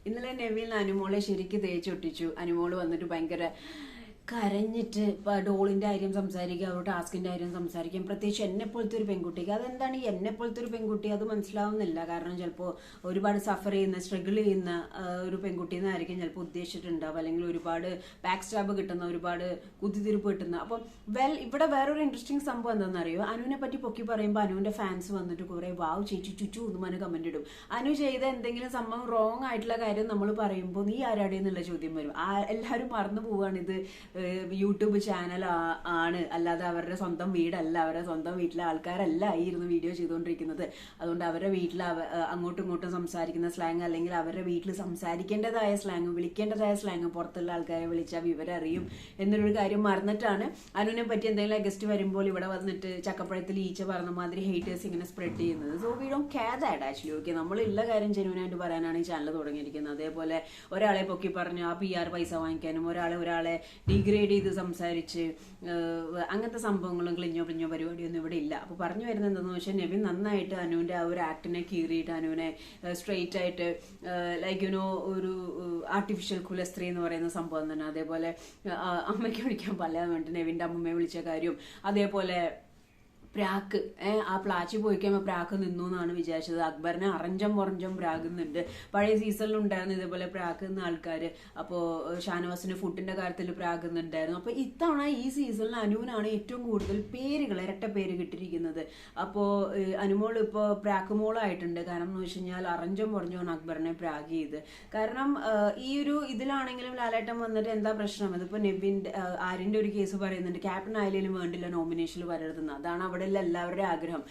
ഇന്നലെ നെവിൻ അനുമോളെ ശരിക്ക് തേച്ചൊട്ടിച്ചു. അനുമോള് വന്നിട്ട് ഭയങ്കര കരഞ്ഞിട്ട് ഇപ്പൊ ഡോളിന്റെ കാര്യം സംസാരിക്കുക, അവരുടെ ടാസ്കിന്റെ കാര്യം സംസാരിക്കാം. പ്രത്യേകിച്ച് എന്നെ പോലത്തെ ഒരു പെൺകുട്ടിക്ക് അതെന്താണ് ഈ എന്നെ പോലത്തെ ഒരു പെൺകുട്ടി അത് മനസ്സിലാവുന്നില്ല. കാരണം ചിലപ്പോൾ ഒരുപാട് സഫർ ചെയ്യുന്ന സ്ട്രഗിൾ ചെയ്യുന്ന ഒരു പെൺകുട്ടി എന്നായിരിക്കും ചിലപ്പോൾ ഉദ്ദേശിച്ചിട്ടുണ്ടാവും. അല്ലെങ്കിൽ ഒരുപാട് ബാക്ക് സ്റ്റാബ് കിട്ടുന്ന, ഒരുപാട് കുത്തിത്തിരിപ്പ് കിട്ടുന്ന. അപ്പം ഇവിടെ വേറൊരു ഇൻട്രസ്റ്റിംഗ് സംഭവം എന്താണെന്ന് അറിയോ? അനുവിനെ പറ്റി പൊക്കി പറയുമ്പോൾ അനുവിന്റെ ഫാൻസ് വന്നിട്ട് കുറെ വാവ് ചേച്ചി ചുച്ചു എന്ന് പറഞ്ഞ് കമന്റ് ഇടും. അനു ചെയ്ത എന്തെങ്കിലും സംഭവം റോങ് ആയിട്ടുള്ള കാര്യം നമ്മൾ പറയുമ്പോൾ നീ ആരാടേ എന്നുള്ള ചോദ്യം വരും. എല്ലാവരും മറന്നു പോവാണ് ഇത് യൂട്യൂബ് ചാനൽ ആണ്, അല്ലാതെ അവരുടെ സ്വന്തം വീടല്ല, അവരുടെ സ്വന്തം വീട്ടിലെ ആൾക്കാരല്ല ഈ ഇരുന്ന് വീഡിയോ ചെയ്തുകൊണ്ടിരിക്കുന്നത്. അതുകൊണ്ട് അവരുടെ വീട്ടിൽ അങ്ങോട്ടും ഇങ്ങോട്ടും സംസാരിക്കുന്ന സ്ലാങ്, അല്ലെങ്കിൽ അവരുടെ വീട്ടിൽ സംസാരിക്കേണ്ടതായ സ്ലാങ്, വിളിക്കേണ്ടതായ സ്ലാങ് പുറത്തുള്ള ആൾക്കാരെ വിളിച്ചാൽ വിവരറിയും എന്നൊരു കാര്യം മറന്നിട്ടാണ് അനുവിനെ പറ്റി എന്തെങ്കിലും ഗസ്റ്റ് വരുമ്പോൾ ഇവിടെ വന്നിട്ട് ചക്കപ്പഴത്തിൽ ഈച്ച പറഞ്ഞ മാതിരി ഹേറ്റേഴ്സ് ഇങ്ങനെ സ്പ്രെഡ് ചെയ്യുന്നത്. So we don't care that actually. Okay, നമ്മളുള്ള കാര്യം ജെന്യൂനായിട്ട് പറയാനാണ് ഈ ചാനൽ തുടങ്ങിയിരിക്കുന്നത്. അതേപോലെ ഒരാളെ പൊക്കി പറഞ്ഞ് ആ PR പൈസ വാങ്ങിക്കാനും, ഒരാളെ ഡിഗ്രേഡ് ചെയ്ത് സംസാരിച്ച് അങ്ങനത്തെ സംഭവങ്ങളും ക്ലിഞ്ഞോ പരിപാടിയൊന്നും ഇവിടെ ഇല്ല. അപ്പൊ പറഞ്ഞു വരുന്നത് എന്താണെന്ന് വെച്ചാൽ നെവിൻ നന്നായിട്ട് അനുവിന്റെ ആ ഒരു ആക്ടിനെ കീറിയിട്ട് അനുവിനെ സ്ട്രെയിറ്റ് ആയിട്ട് ലൈക്ക് ഒരു ആർട്ടിഫിഷ്യൽ കുലസ്ത്രീ എന്ന് പറയുന്ന സംഭവം തന്നെ. അതേപോലെ അമ്മയ്ക്ക് വിളിക്കാൻ പല്ലാതെ വേണ്ടി നെവിന്റെ അമ്മമ്മയെ വിളിച്ച കാര്യം, അതേപോലെ പ്രാക്ക് ആ പ്ലാച്ചി പോയി കഴിയുമ്പോൾ പ്രാക്ക് നിന്നു എന്നാണ് വിചാരിച്ചത്. അക്ബറിനെ അറഞ്ചം പ്രാകുന്നുണ്ട്. പഴയ സീസണിൽ ഉണ്ടായിരുന്നു ഇതേപോലെ പ്രാക്കുന്ന ആൾക്കാര്. അപ്പോൾ ഷാനവാസിന്റെ ഫുഡിന്റെ കാര്യത്തിൽ പ്രാകുന്നുണ്ടായിരുന്നു. അപ്പൊ ഇത്തവണ ഈ സീസണിൽ അനുവിനാണ് ഏറ്റവും കൂടുതൽ പേരുകൾ, ഇരട്ട പേര് കിട്ടിയിരിക്കുന്നത്. അപ്പോൾ അനുമോൾ ഇപ്പോൾ പ്രാക്കുമോളായിട്ടുണ്ട്. കാരണം എന്ന് വെച്ച് കഴിഞ്ഞാൽ അറഞ്ചം അക്ബറിനെ പ്രാഗ് ചെയ്ത്. കാരണം ഈ ഒരു ഇതിലാണെങ്കിലും ലാലേട്ടൻ വന്നിട്ട് എന്താ പ്രശ്നം, ഇതിപ്പോ നെവിന്റെ ആര്യന്റെ ഒരു കേസ് പറയുന്നുണ്ട്, ക്യാപ്റ്റൻ ആയാലും വേണ്ടില്ല നോമിനേഷനിൽ വരരുതെന്ന്. അതാണ് അവിടെ എല്ലാവരുടെയും ആഗ്രഹം.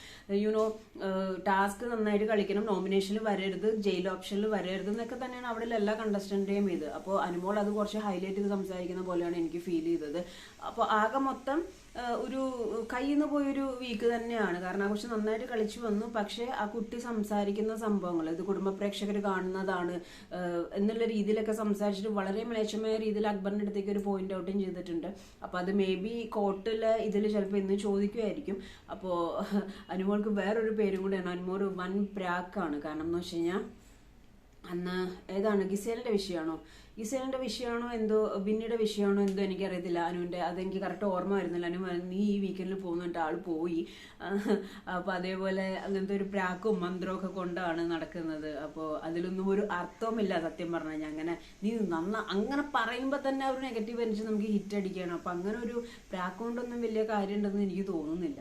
ടാസ്ക് നന്നായിട്ട് കളിക്കണം, നോമിനേഷനിൽ വരരുത്, ജയിൽ ഓപ്ഷനിൽ വരരുത് എന്നൊക്കെ തന്നെയാണ് അവിടെ എല്ലാ കണ്ടസ്റ്റന്റേയും ഇത്. അപ്പോൾ അനുമോൾ അത് കുറച്ച് ഹൈലൈറ്റ് ചെയ്ത് സംസാരിക്കുന്ന പോലെയാണ് എനിക്ക് ഫീൽ ചെയ്തത്. അപ്പോൾ ആകെ മൊത്തം ഒരു കയ്യിൽ നിന്ന് പോയൊരു വീക്ക് തന്നെയാണ്. കാരണം ആ കുറിച്ച് നന്നായിട്ട് കളിച്ചു വന്നു. പക്ഷെ ആ കുട്ടി സംസാരിക്കുന്ന സംഭവങ്ങൾ ഇത് കുടുംബ പ്രേക്ഷകർ കാണുന്നതാണ് എന്നുള്ള രീതിയിലൊക്കെ സംസാരിച്ചിട്ട് വളരെ മ്ലേച്ഛമായ രീതിയിൽ അക്ബറിന്റെ അടുത്തേക്ക് ഒരു പോയിന്റ് ഔട്ടും ചെയ്തിട്ടുണ്ട്. അപ്പൊ അത് മേ ബി കോർട്ടില് ഇതിൽ ചിലപ്പോൾ ഇന്ന് ചോദിക്കുമായിരിക്കും. അപ്പോ അനുമോൾക്ക് വേറൊരു പേരും കൂടെയാണ്, അനുമോൾ വൻ പ്രാക്കാണ്. കാരണം എന്ന് വെച്ച് കഴിഞ്ഞാൽ അന്ന് ഏതാണ് ഗിസേലിന്റെ വിഷയമാണോ എന്തോ ബിന്നിയുടെ വിഷയമാണോ എന്തോ എനിക്കറിയത്തില്ല. അനുവിന്റെ അതെനിക്ക് കറക്റ്റ് ഓർമ്മ വരുന്നില്ല. അനു നീ ഈ വീക്കെൻഡിൽ പോകുന്നിട്ട് ആൾ പോയി. അപ്പൊ അതേപോലെ അങ്ങനത്തെ ഒരു പ്രാക്കും മന്ത്രവും ഒക്കെ കൊണ്ടാണ് നടക്കുന്നത്. അപ്പോൾ അതിലൊന്നും ഒരു അർത്ഥവുമില്ല സത്യം പറഞ്ഞു കഴിഞ്ഞാൽ. അങ്ങനെ നീ അങ്ങനെ പറയുമ്പോൾ തന്നെ ഒരു നെഗറ്റീവ് എനർജി നമുക്ക് ഹിറ്റ് അടിക്കുകയാണ്. അപ്പൊ അങ്ങനെ ഒരു പ്രാക്ക് കൊണ്ടൊന്നും വലിയ കാര്യം ഉണ്ടെന്ന് എനിക്ക് തോന്നുന്നില്ല.